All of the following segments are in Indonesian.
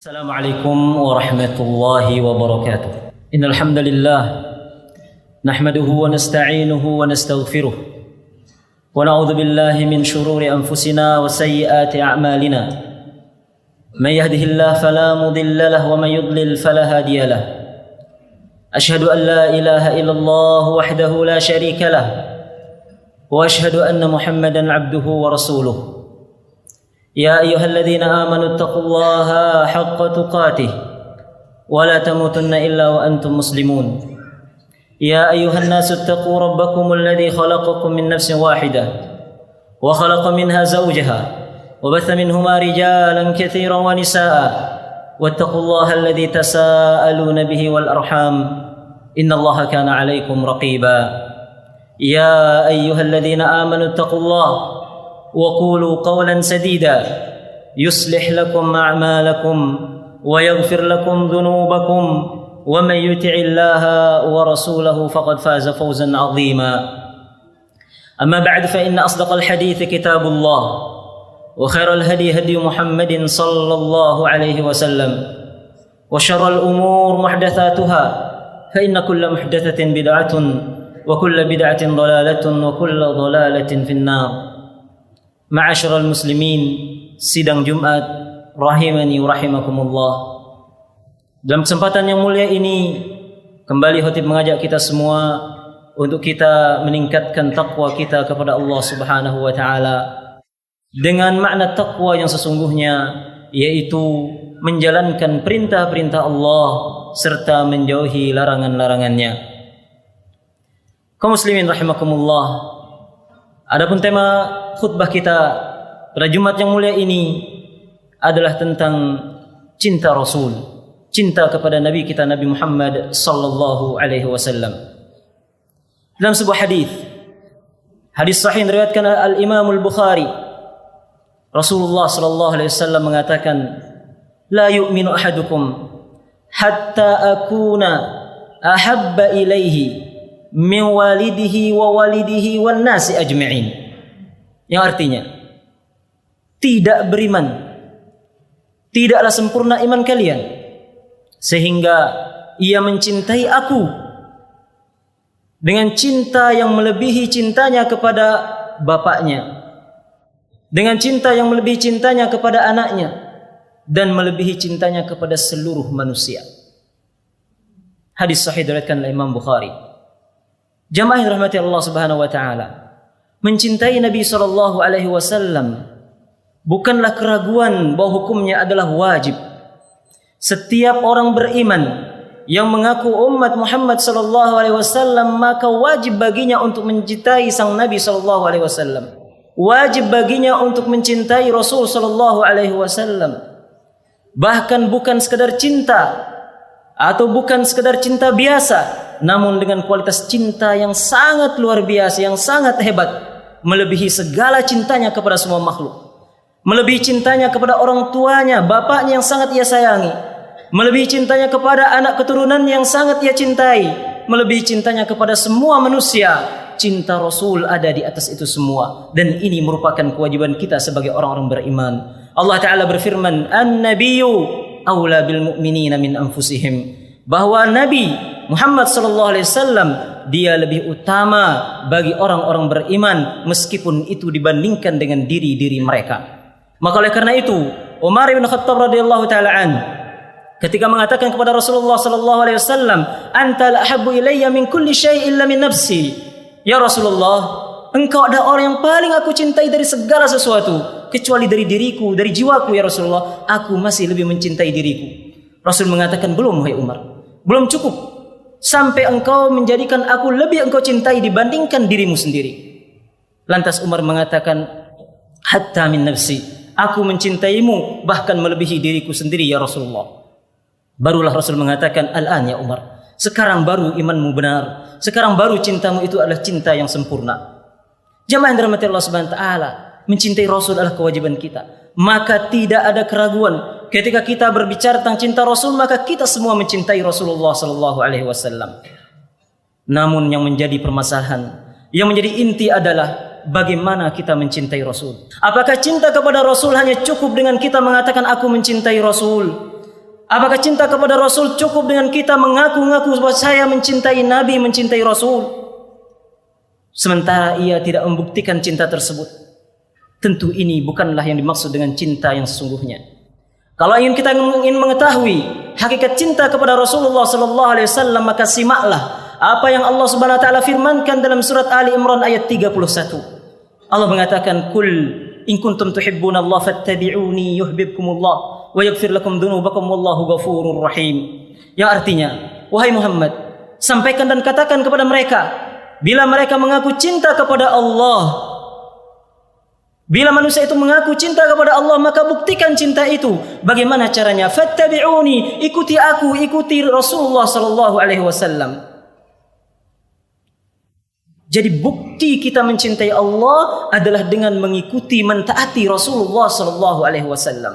السلام عليكم ورحمة الله وبركاته. إن الحمد لله نحمده ونستعينه ونستغفره ونعوذ بالله من شرور أنفسنا وسيئات أعمالنا. من يهده الله فلا مضل له ومن يضلل فلا هادي له. أشهد أن لا إله إلا الله وحده لا شريك له وأشهد أن محمدا عبده ورسوله. يا أيها الذين آمنوا اتقوا الله حق تقاته ولا تموتن إلا وأنتم مسلمون. يا أيها الناس اتقوا ربكم الذي خلقكم من نفس واحدة وخلق منها زوجها وبث منهما رجالا كثيرا ونساء واتقوا الله الذي تساءلون به والأرحام إن الله كان عليكم رقيبا. يا أيها الذين آمنوا اتقوا الله وقولوا قولا سديدا يصلح لكم أعمالكم ويغفر لكم ذنوبكم ومن يطع الله ورسوله فقد فاز فوزا عظيما. أما بعد فإن أصدق الحديث كتاب الله وخير الهدي هدي محمد صلى الله عليه وسلم وشر الأمور محدثاتها فإن كل محدثة بدعة وكل بدعة ضلالة وكل ضلالة في النار. Ma'asyiral muslimin, sidang Jumat rahimani wa rahimakumullah. Dalam kesempatan yang mulia ini kembali khatib mengajak kita semua untuk kita meningkatkan takwa kita kepada Allah Subhanahu wa taala dengan makna takwa yang sesungguhnya, yaitu menjalankan perintah-perintah Allah serta menjauhi larangan-larangannya. Kaum muslimin rahimakumullah. Adapun tema khutbah kita pada Jumat yang mulia ini adalah tentang cinta Rasul, cinta kepada Nabi kita Nabi Muhammad sallallahu alaihi wasallam. Dalam sebuah hadis sahih diriwayatkan Al-Imam Al-Bukhari, Rasulullah sallallahu alaihi wasallam mengatakan, "La yu'minu ahadukum hatta akuna ahabba ilaihi min walidihi wa walidihi wan nasi ajma'in." Yang artinya, tidak beriman, tidaklah sempurna iman kalian sehingga ia mencintai aku dengan cinta yang melebihi cintanya kepada bapaknya, dengan cinta yang melebihi cintanya kepada anaknya, dan melebihi cintanya kepada seluruh manusia. Hadis sahih diriwayatkan oleh Imam Bukhari. Jamaah yang dirahmati Allah Subhanahu wa taala, mencintai Nabi sallallahu alaihi wasallam bukanlah keraguan bahwa hukumnya adalah wajib. Setiap orang beriman yang mengaku umat Muhammad sallallahu alaihi wasallam, maka wajib baginya untuk mencintai sang Nabi sallallahu alaihi wasallam. Wajib baginya untuk mencintai Rasul sallallahu alaihi wasallam. Bahkan bukan sekadar cinta atau bukan sekadar cinta biasa, namun dengan kualitas cinta yang sangat luar biasa, yang sangat hebat, melebihi segala cintanya kepada semua makhluk, melebihi cintanya kepada orang tuanya, bapaknya yang sangat ia sayangi, melebihi cintanya kepada anak keturunan yang sangat ia cintai, melebihi cintanya kepada semua manusia. Cinta Rasul ada di atas itu semua, dan ini merupakan kewajiban kita sebagai orang-orang beriman. Allah Ta'ala berfirman, "An-nabiyyu aula bil mu'minina min anfusihim," bahwa Nabi Muhammad sallallahu alaihi wasallam dia lebih utama bagi orang-orang beriman meskipun itu dibandingkan dengan diri-diri mereka. Maka oleh karena itu Umar bin Khattab radhiyallahu taala an ketika mengatakan kepada Rasulullah sallallahu alaihi wasallam, "Anta la ahabbu ilayya min kulli syai' illa min nafsi." Ya Rasulullah, engkau adalah orang yang paling aku cintai dari segala sesuatu kecuali dari diriku, dari jiwaku ya Rasulullah. Aku masih lebih mencintai diriku. Rasul mengatakan, "Belum wahai Umar, belum cukup sampai engkau menjadikan aku lebih engkau cintai dibandingkan dirimu sendiri." Lantas Umar mengatakan, "Hatta min nafsi," aku mencintaimu bahkan melebihi diriku sendiri ya Rasulullah. Barulah Rasul mengatakan, "Al-an ya Umar, sekarang baru imanmu benar, sekarang baru cintamu itu adalah cinta yang sempurna." Jamaah yang dirahmati Allah Subhanahu wa taala, mencintai Rasul adalah kewajiban kita. Maka tidak ada keraguan ketika kita berbicara tentang cinta Rasul, maka kita semua mencintai Rasulullah sallallahu alaihi wasallam. Namun yang menjadi permasalahan, yang menjadi inti adalah bagaimana kita mencintai Rasul. Apakah cinta kepada Rasul hanya cukup dengan kita mengatakan aku mencintai Rasul? Apakah cinta kepada Rasul cukup dengan kita mengaku-ngaku bahwa saya mencintai Nabi, mencintai Rasul, sementara ia tidak membuktikan cinta tersebut? Tentu ini bukanlah yang dimaksud dengan cinta yang sesungguhnya. Kalau kita ingin mengetahui hakikat cinta kepada Rasulullah sallallahu alaihi wasallam, maka simaklah apa yang Allah Subhanahu wa taala firmankan dalam surat Ali Imran ayat 31. Allah mengatakan, "Qul in kuntum tuhibbunallaha fattabi'uni yuhibbukumullah wa yaghfir lakum dzunubakum wallahu ghafurur rahim." Yang artinya, wahai Muhammad, sampaikan dan katakan kepada mereka, bila mereka mengaku cinta kepada Allah, bila manusia itu mengaku cinta kepada Allah, maka buktikan cinta itu. Bagaimana caranya? Fattabi'uni, ikuti aku, ikuti Rasulullah sallallahu alaihi wasallam. Jadi bukti kita mencintai Allah adalah dengan mengikuti, mentaati Rasulullah sallallahu alaihi wasallam.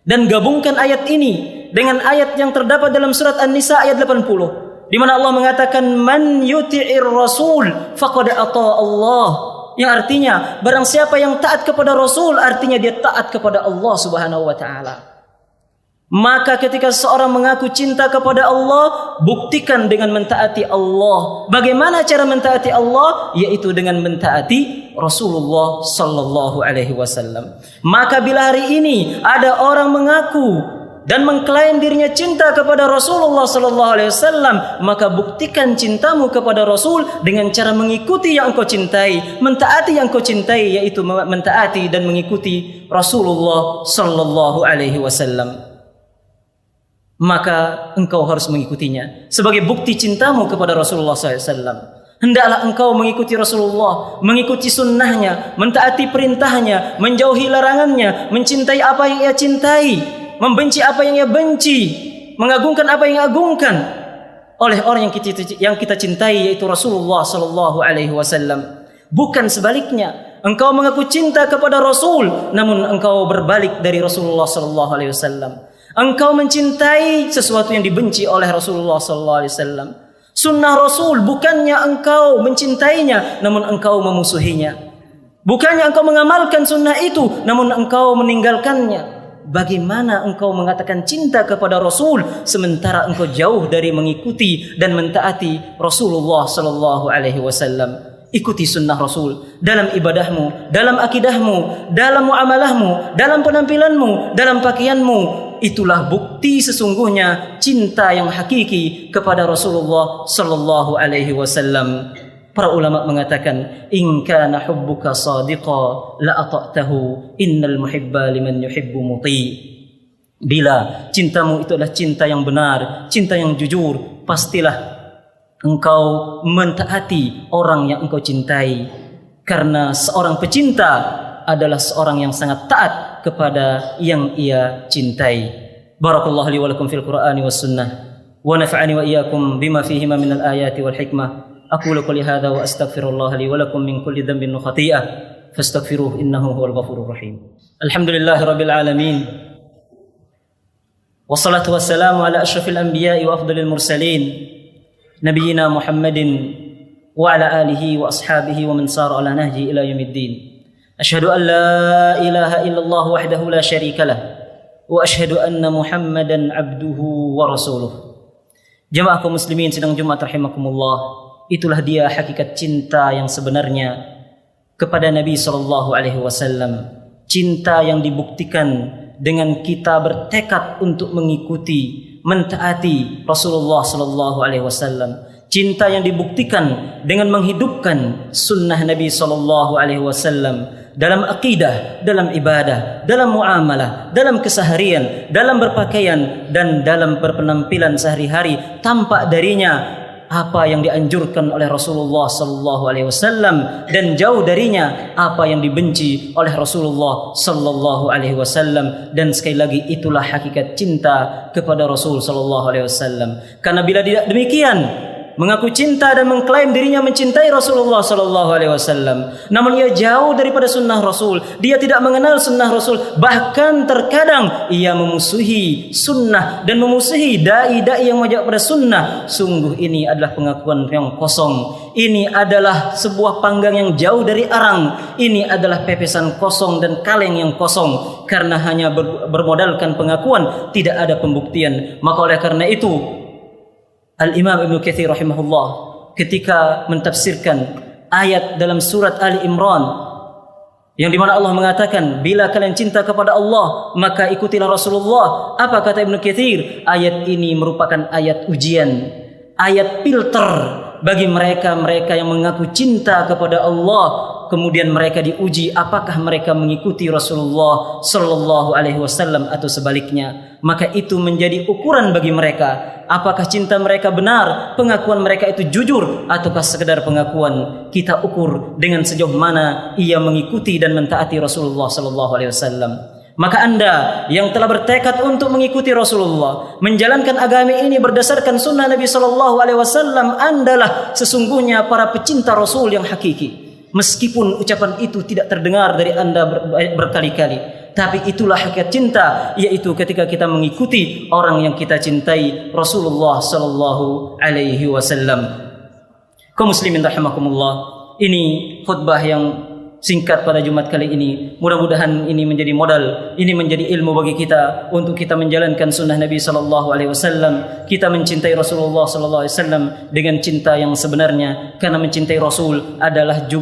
Dan gabungkan ayat ini dengan ayat yang terdapat dalam surat An-Nisa ayat 80, di mana Allah mengatakan, "Man yuti'ir rasul faqad ata Allah." Yang artinya, barang siapa yang taat kepada Rasul, artinya dia taat kepada Allah Subhanahu wa taala. Maka ketika seorang mengaku cinta kepada Allah, buktikan dengan mentaati Allah. Bagaimana cara mentaati Allah? Yaitu dengan mentaati Rasulullah sallallahu alaihi wasallam. Maka bila hari ini ada orang mengaku dan mengklaim dirinya cinta kepada Rasulullah sallallahu alaihi wasallam, maka buktikan cintamu kepada Rasul dengan cara mengikuti yang engkau cintai, mentaati yang engkau cintai, yaitu mentaati dan mengikuti Rasulullah sallallahu alaihi wasallam. Maka engkau harus mengikutinya sebagai bukti cintamu kepada Rasulullah sallallahu alaihi wasallam. Hendaklah engkau mengikuti Rasulullah, mengikuti sunnahnya, mentaati perintahnya, menjauhi larangannya, mencintai apa yang ia cintai, membenci apa yang ia benci, mengagungkan apa yang ia agungkan oleh orang yang kita cintai, yaitu Rasulullah sallallahu alaihi wasallam. Bukan sebaliknya, engkau mengaku cinta kepada Rasul namun engkau berbalik dari Rasulullah sallallahu alaihi wasallam. Engkau mencintai sesuatu yang dibenci oleh Rasulullah sallallahu alaihi wasallam. Sunnah Rasul, bukannya engkau mencintainya namun engkau memusuhinya. Bukannya engkau mengamalkan sunnah itu namun engkau meninggalkannya. Bagaimana engkau mengatakan cinta kepada Rasul sementara engkau jauh dari mengikuti dan mentaati Rasulullah sallallahu alaihi wasallam? Ikuti sunnah Rasul dalam ibadahmu, dalam akidahmu, dalam muamalahmu, dalam penampilanmu, dalam pakaianmu. Itulah bukti sesungguhnya cinta yang hakiki kepada Rasulullah sallallahu alaihi wasallam. Para ulama mengatakan, in kana hubbuka sadiqa la ata'tahu innal muhibba liman yuhibbu muti. Bila cintamu itu adalah cinta yang benar, cinta yang jujur, pastilah engkau mentaati orang yang engkau cintai, karena seorang pecinta adalah seorang yang sangat taat kepada yang ia cintai. Barakallahu li wa lakum fil Qur'ani was sunnah wa nafa'ani wa iyyakum bima fihima minal ayati wal hikmah. أقول قولي هذا وأستغفر الله لي ولكم من كل ذنب وخطيئة فاستغفروه إنه هو الغفور الرحيم. الحمد لله رب العالمين والصلاة والسلام على أشرف الأنبياء وأفضل المرسلين نبينا محمد وعلى آله وأصحابه ومن سار على نهجه إلى يوم الدين. أشهد أن لا إله إلا الله وحده لا شريك له وأشهد أن محمدا عبده ورسوله. Jemaah kaum muslimin sidang Jumat rahimakumullah. Itulah dia hakikat cinta yang sebenarnya kepada Nabi sallallahu alaihi wasallam. Cinta yang dibuktikan dengan kita bertekad untuk mengikuti, mentaati Rasulullah sallallahu alaihi wasallam. Cinta yang dibuktikan dengan menghidupkan sunnah Nabi sallallahu alaihi wasallam dalam akidah, dalam ibadah, dalam muamalah, dalam keseharian, dalam berpakaian dan dalam berpenampilan sehari-hari. Tampak darinya apa yang dianjurkan oleh Rasulullah sallallahu alaihi wasallam dan jauh darinya apa yang dibenci oleh Rasulullah sallallahu alaihi wasallam. Dan sekali lagi, itulah hakikat cinta kepada Rasul sallallahu alaihi wasallam. Karena bila tidak demikian, mengaku cinta dan mengklaim dirinya mencintai Rasulullah sallallahu alaihi wasallam. Namun ia jauh daripada sunnah Rasul. Dia tidak mengenal sunnah Rasul. Bahkan terkadang ia memusuhi sunnah dan memusuhi dai-dai yang mengajak pada sunnah. Sungguh ini adalah pengakuan yang kosong. Ini adalah sebuah panggang yang jauh dari arang. Ini adalah pepesan kosong dan kaleng yang kosong. Karena hanya bermodalkan pengakuan, tidak ada pembuktian. Maka oleh karena itu, Al-Imam Ibnu Katsir rahimahullah ketika mentafsirkan ayat dalam surat Ali Imran yang dimana Allah mengatakan, bila kalian cinta kepada Allah maka ikutilah Rasulullah. Apa kata Ibnu Katsir? Ayat ini merupakan ayat ujian, ayat filter bagi mereka-mereka yang mengaku cinta kepada Allah, kemudian mereka diuji apakah mereka mengikuti Rasulullah sallallahu alaihi wasallam atau sebaliknya. Maka itu menjadi ukuran bagi mereka, apakah cinta mereka benar, pengakuan mereka itu jujur ataukah sekedar pengakuan. Kita ukur dengan sejauh mana ia mengikuti dan mentaati Rasulullah sallallahu alaihi wasallam. Maka Anda yang telah bertekad untuk mengikuti Rasulullah, menjalankan agama ini berdasarkan sunnah Nabi sallallahu alaihi wasallam, Andalah sesungguhnya para pecinta Rasul yang hakiki. Meskipun ucapan itu tidak terdengar dari Anda berkali-kali, tapi itulah hakikat cinta, yaitu ketika kita mengikuti orang yang kita cintai, Rasulullah sallallahu alaihi wasallam. Kaum muslimin rahimakumullah, ini khutbah yang singkat pada Jumat kali ini. Mudah-mudahan ini menjadi modal, ini menjadi ilmu bagi kita untuk kita menjalankan sunnah Nabi sallallahu alaihi wasallam. Kita mencintai Rasulullah sallallahu alaihi wasallam dengan cinta yang sebenarnya, karena mencintai Rasul adalah